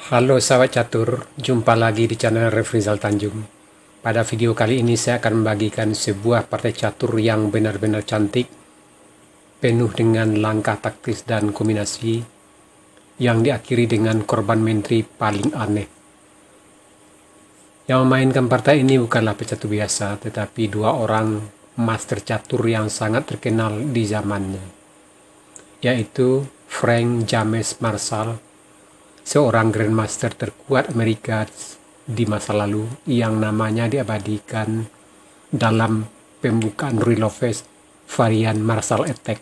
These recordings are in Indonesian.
Halo sahabat catur, jumpa lagi di channel Refrizal Tanjung. Pada video kali ini saya akan membagikan sebuah partai catur yang benar-benar cantik, penuh dengan langkah taktis dan kombinasi, yang diakhiri dengan korban menteri paling aneh. Yang memainkan partai ini bukanlah pecatur biasa, tetapi dua orang master catur yang sangat terkenal di zamannya, yaitu Frank James Marshall, seorang Grandmaster terkuat Amerika di masa lalu yang namanya diabadikan dalam pembukaan Rule of Fest varian Marshall Attack,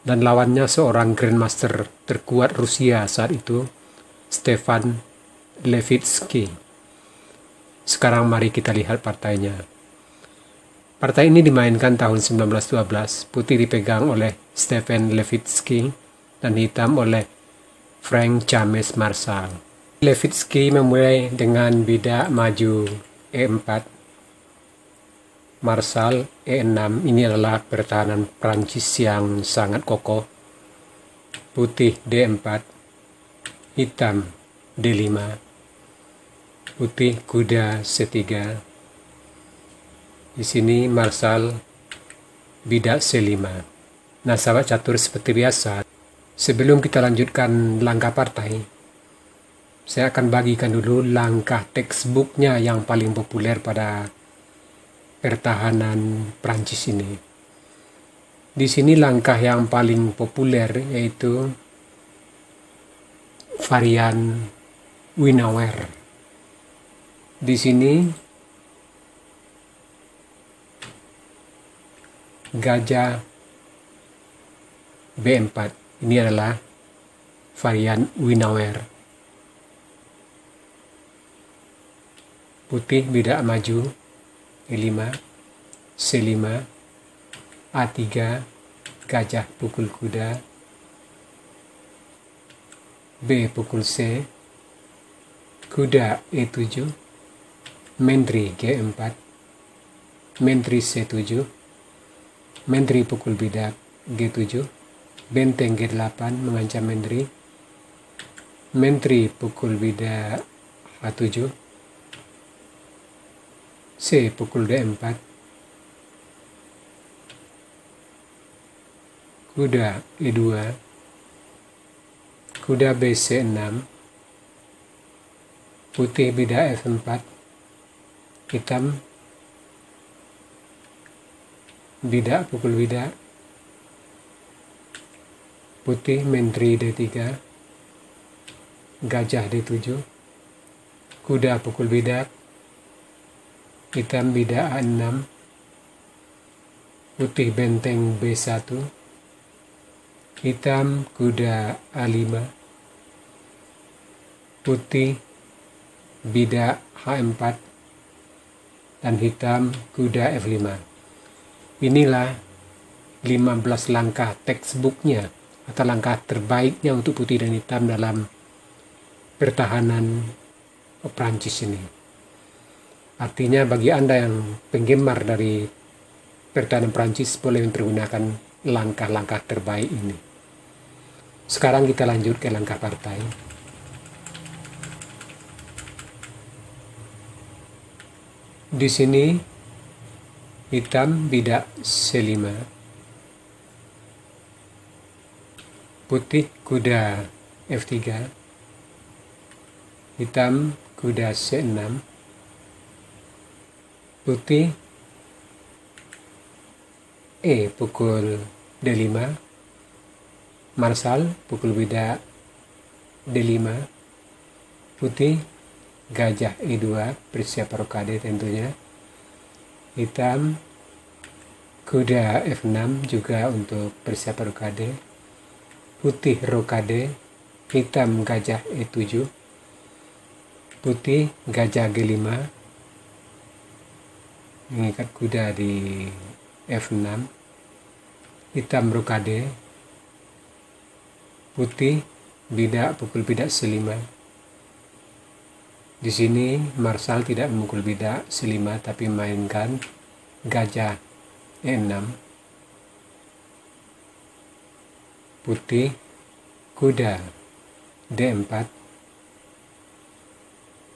dan lawannya seorang Grandmaster terkuat Rusia saat itu, Stefan Levitsky. Sekarang mari kita lihat partainya. Partai ini dimainkan tahun 1912, putih dipegang oleh Stefan Levitsky dan hitam oleh Frank James Marshall. Levitsky memulai dengan bidak maju E4, Marshall E6. Ini adalah pertahanan Prancis yang sangat kokoh. Putih D4, hitam D5, putih kuda C3. Di sini Marshall bidak C5. Nah sahabat catur, seperti biasa, sebelum kita lanjutkan langkah partai, saya akan bagikan dulu langkah textbooknya yang paling populer pada pertahanan Prancis ini. Di sini langkah yang paling populer yaitu varian Winauer. Di sini gajah B4. Ini adalah varian Winauer. Putih bidak maju E5, C5, A3, gajah pukul kuda, B pukul C, kuda E7, menteri G4, menteri C7, menteri pukul bidak G7, benteng G8 mengancam menteri, menteri pukul bidak H7, C pukul D4, kuda E2, kuda BC6, putih bidak F4, hitam bidak pukul bidak, putih menteri D3, gajah D7, kuda pukul bidak, hitam bidak A6, putih benteng B1, hitam kuda A5, putih bidak H4, dan hitam kuda F5. Inilah 15 langkah textbooknya atau langkah terbaiknya untuk putih dan hitam dalam pertahanan Prancis ini. Artinya bagi Anda yang penggemar dari pertahanan Prancis boleh mempergunakan langkah-langkah terbaik ini. Sekarang kita lanjut ke langkah partai. Di sini hitam bidak C5, putih kuda F3, hitam kuda C6, putih E pukul D5, Marshall pukul bidak D5, putih gajah E2 persiapan rokade tentunya, hitam kuda F6 juga untuk persiapan rokade, putih rokade, hitam gajah E7, putih gajah G5, mengikat kuda di F6, hitam rokade, putih bidak pukul bidak C5. Di sini Marshall tidak memukul bidak C5 tapi memainkan gajah E6, putih kuda D4,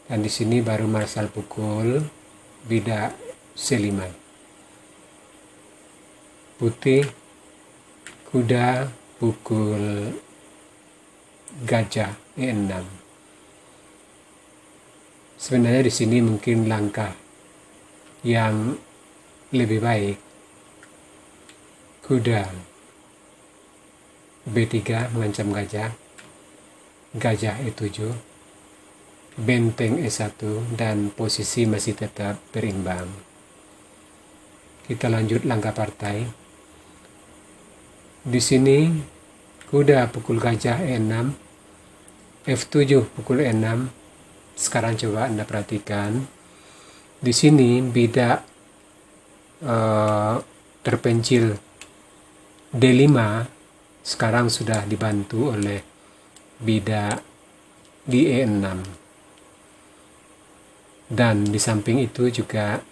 Dan di sini baru marsal pukul bidak C5. Putih kuda pukul gajah E6. Sebenarnya di sini mungkin langkah yang lebih baik. Kuda B3 mengancam gajah, gajah E7, benteng E1, dan posisi masih tetap berimbang. Kita lanjut langkah partai. Di sini kuda pukul gajah E6, F7 pukul E6. Sekarang coba Anda perhatikan. Di sini bidak terpencil D5 sekarang sudah dibantu oleh bidak di E6. Dan di samping itu juga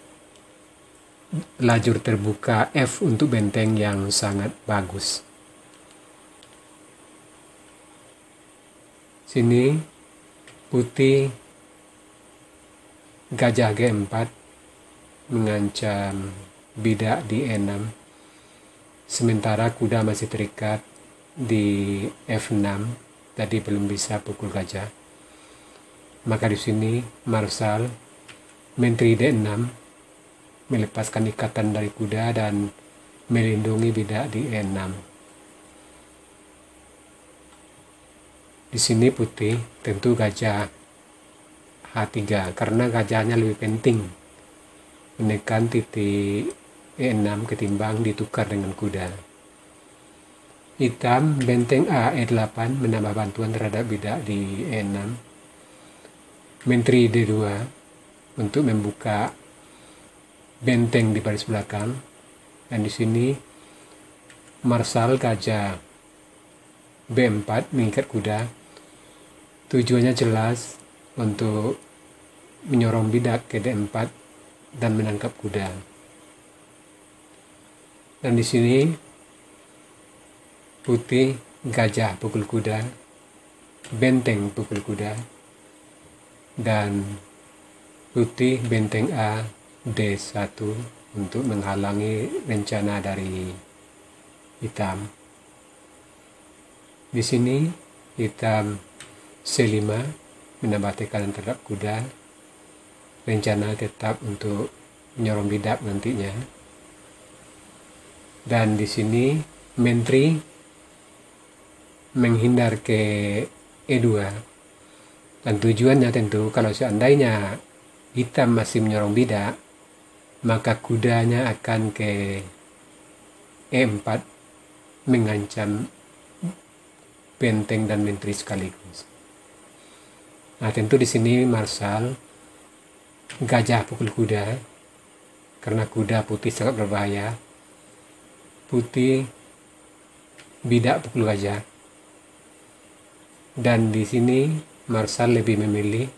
lajur terbuka F untuk benteng yang sangat bagus. Sini putih gajah G4 mengancam bidak di E6, sementara kuda masih terikat di F6, tadi belum bisa pukul gajah. Maka di sini marsal menteri D6 melepaskan ikatan dari kuda dan melindungi bidak di E6. Di sini putih tentu gajah H3 karena gajahnya lebih penting menekan titik E6 ketimbang ditukar dengan kuda. Hitam benteng A E8 menambah bantuan terhadap bidak di E6. Menteri D2 untuk membuka benteng di baris belakang. Dan di sini marsal gajah B4 mengikat kuda. Tujuannya jelas untuk menyorong bidak ke D4 dan menangkap kuda. Dan di sini putih gajah pukul kuda, benteng pukul kuda, dan putih benteng A D1 untuk menghalangi rencana dari hitam. Di sini hitam C5 menambah tekanan terhadap kuda, rencana tetap untuk menyorong bidak nantinya. Dan di sini menteri menghindar ke E2, dan tujuannya tentu kalau seandainya hitam masih menyorong bidak, maka kudanya akan ke E4 mengancam benteng dan menteri sekaligus. Nah, tentu di sini marsal gajah pukul kuda karena kuda putih sangat berbahaya. Putih bidak pukul gajah. Dan di sini marsal lebih memilih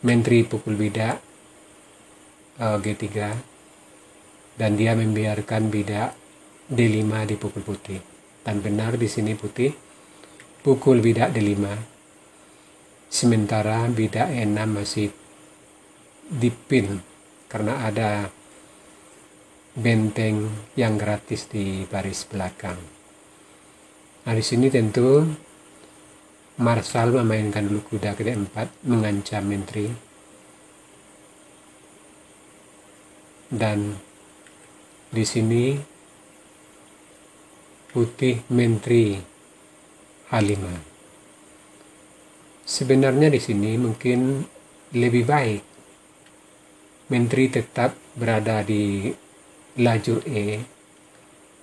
menteri pukul bidak G3 dan dia membiarkan bidak D5 dipukul putih. Dan benar di sini putih pukul bidak D5. Sementara bidak E6 masih dipin karena ada benteng yang gratis di baris belakang. Nah, di sini tentu marsal memainkan dulu kuda ke D4 mengancam menteri. Dan di sini putih menteri H5. Sebenarnya di sini mungkin lebih baik menteri tetap berada di lajur E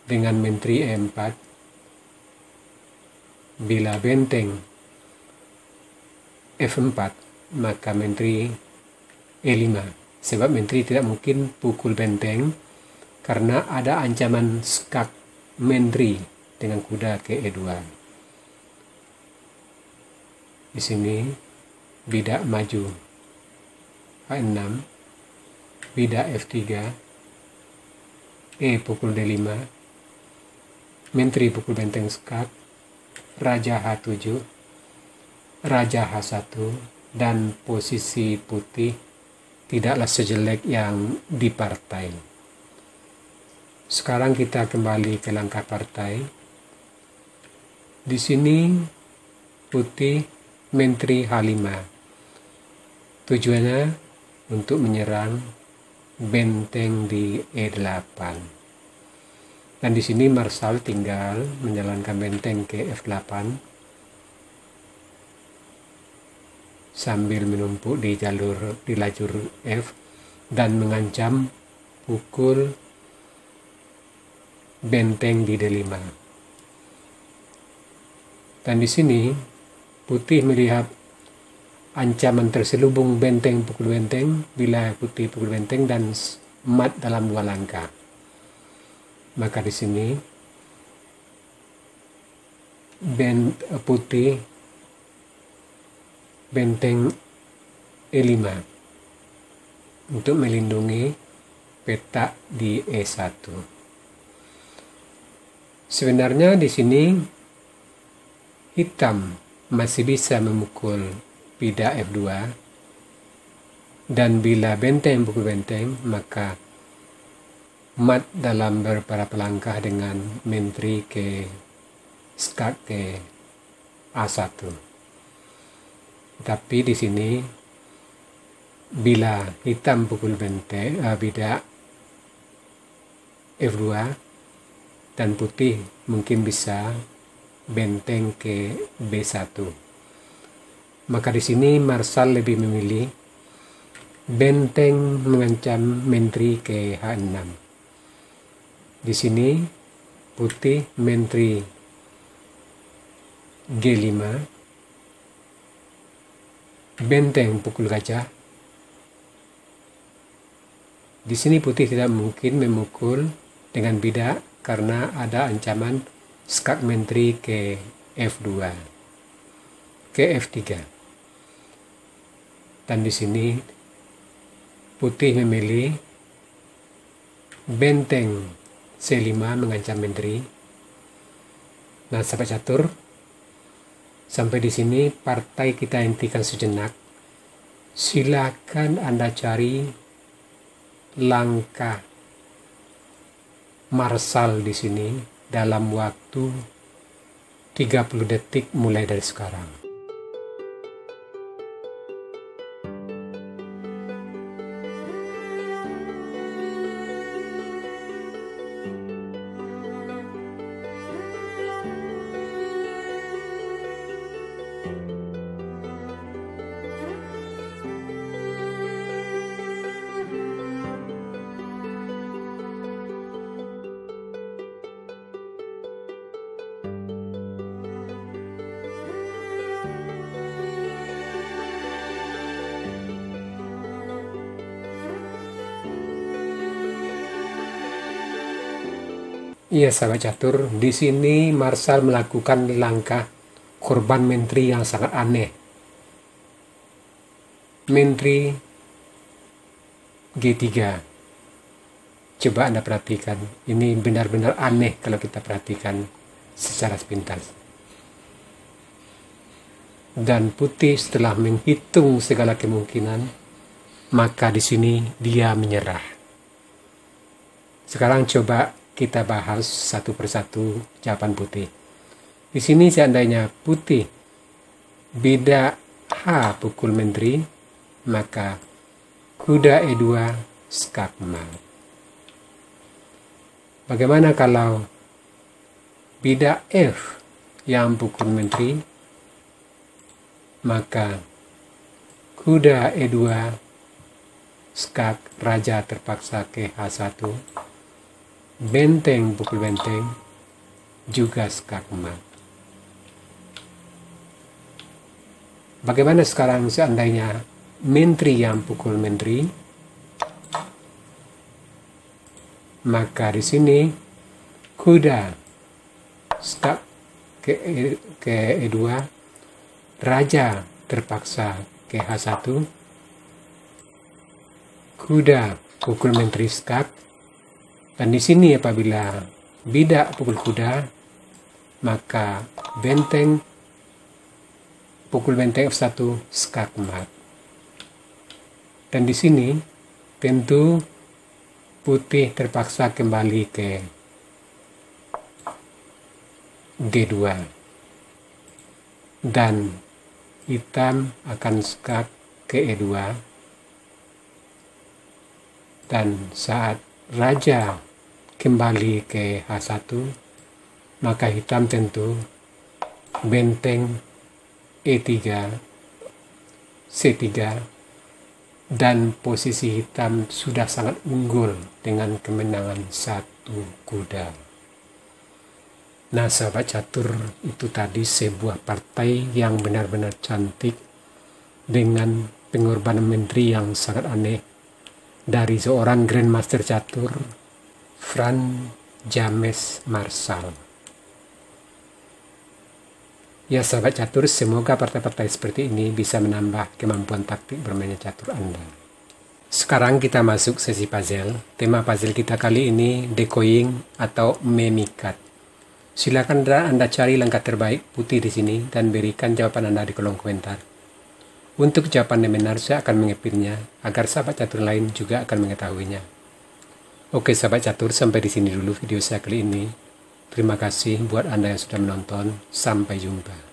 dengan menteri E4. Bila benteng F4 maka menteri E5, sebab menteri tidak mungkin pukul benteng karena ada ancaman skak menteri dengan kuda ke E2. Di sini bidak maju H6, bidak F3, E pukul D5, menteri pukul benteng skak, raja H7, raja H1, dan posisi putih tidaklah sejelek yang di partai. Sekarang kita kembali ke langkah partai. Di sini putih menteri H5. Tujuannya untuk menyerang benteng di E8. Dan di sini Marsal tinggal menjalankan benteng ke F8 sambil menumpuk di lajur F dan mengancam pukul benteng di D5. Dan di sini putih melihat ancaman terselubung benteng pukul benteng bila putih pukul benteng dan mat dalam 2 langkah. Maka di sini putih benteng E5 untuk melindungi petak di E1. Sebenarnya di sini hitam masih bisa memukul pida F2, dan bila benteng pukul benteng maka mat dalam beberapa langkah dengan menteri ke skak ke A1. Tapi di sini bila hitam pukul benteng pida F2 dan putih mungkin bisa benteng ke B1. Maka di sini Marsal lebih memilih benteng mengancam menteri ke H6. Di sini putih menteri G5, benteng pukul gajah. Di sini putih tidak mungkin memukul dengan bidak karena ada ancaman skak menteri ke F2, ke F3. Dan di sini putih memilih benteng C5 mengancam menteri. Nah, sahabat catur, sampai di sini partai kita hentikan sejenak. Silakan Anda cari langkah Marsal di sini dalam waktu 30 detik mulai dari sekarang. Iya, sahabat catur, di sini Marsal melakukan langkah korban menteri yang sangat aneh. Menteri G3. Coba Anda perhatikan, ini benar-benar aneh kalau kita perhatikan secara sepintas. Dan putih setelah menghitung segala kemungkinan, maka di sini dia menyerah. Sekarang coba kita bahas satu persatu jawaban putih. Di sini seandainya putih beda H pukul menteri, maka kuda E2 skak mat. Bagaimana kalau beda F yang pukul menteri, maka kuda E2 skak raja terpaksa ke H1, benteng pukul benteng juga skak mat. Bagaimana sekarang seandainya menteri yang pukul menteri, maka di sini kuda skak ke E2, raja terpaksa ke H1, kuda pukul menteri skak. Dan di sini apabila bidak pukul kuda, maka benteng pukul benteng F1 skakmat. Dan di sini tentu putih terpaksa kembali ke G2 dan hitam akan skak ke E2, dan saat raja kembali ke H1 maka hitam tentu benteng E3 C3, dan posisi hitam sudah sangat unggul dengan kemenangan 1 kuda. Nah sahabat catur, itu tadi sebuah partai yang benar-benar cantik dengan pengorbanan menteri yang sangat aneh dari seorang Grandmaster catur, Frank James Marshall. Ya sahabat catur, semoga partai-partai seperti ini bisa menambah kemampuan taktik bermainnya catur Anda. Sekarang kita masuk sesi puzzle. Tema puzzle kita kali ini decoying atau memikat. Silakan Anda cari langkah terbaik putih di sini dan berikan jawaban Anda di kolom komentar. Untuk jawaban yang benar saya akan mengepinnya agar sahabat catur lain juga akan mengetahuinya. Oke sahabat catur, sampai di sini dulu video saya kali ini. Terima kasih buat Anda yang sudah menonton. Sampai jumpa.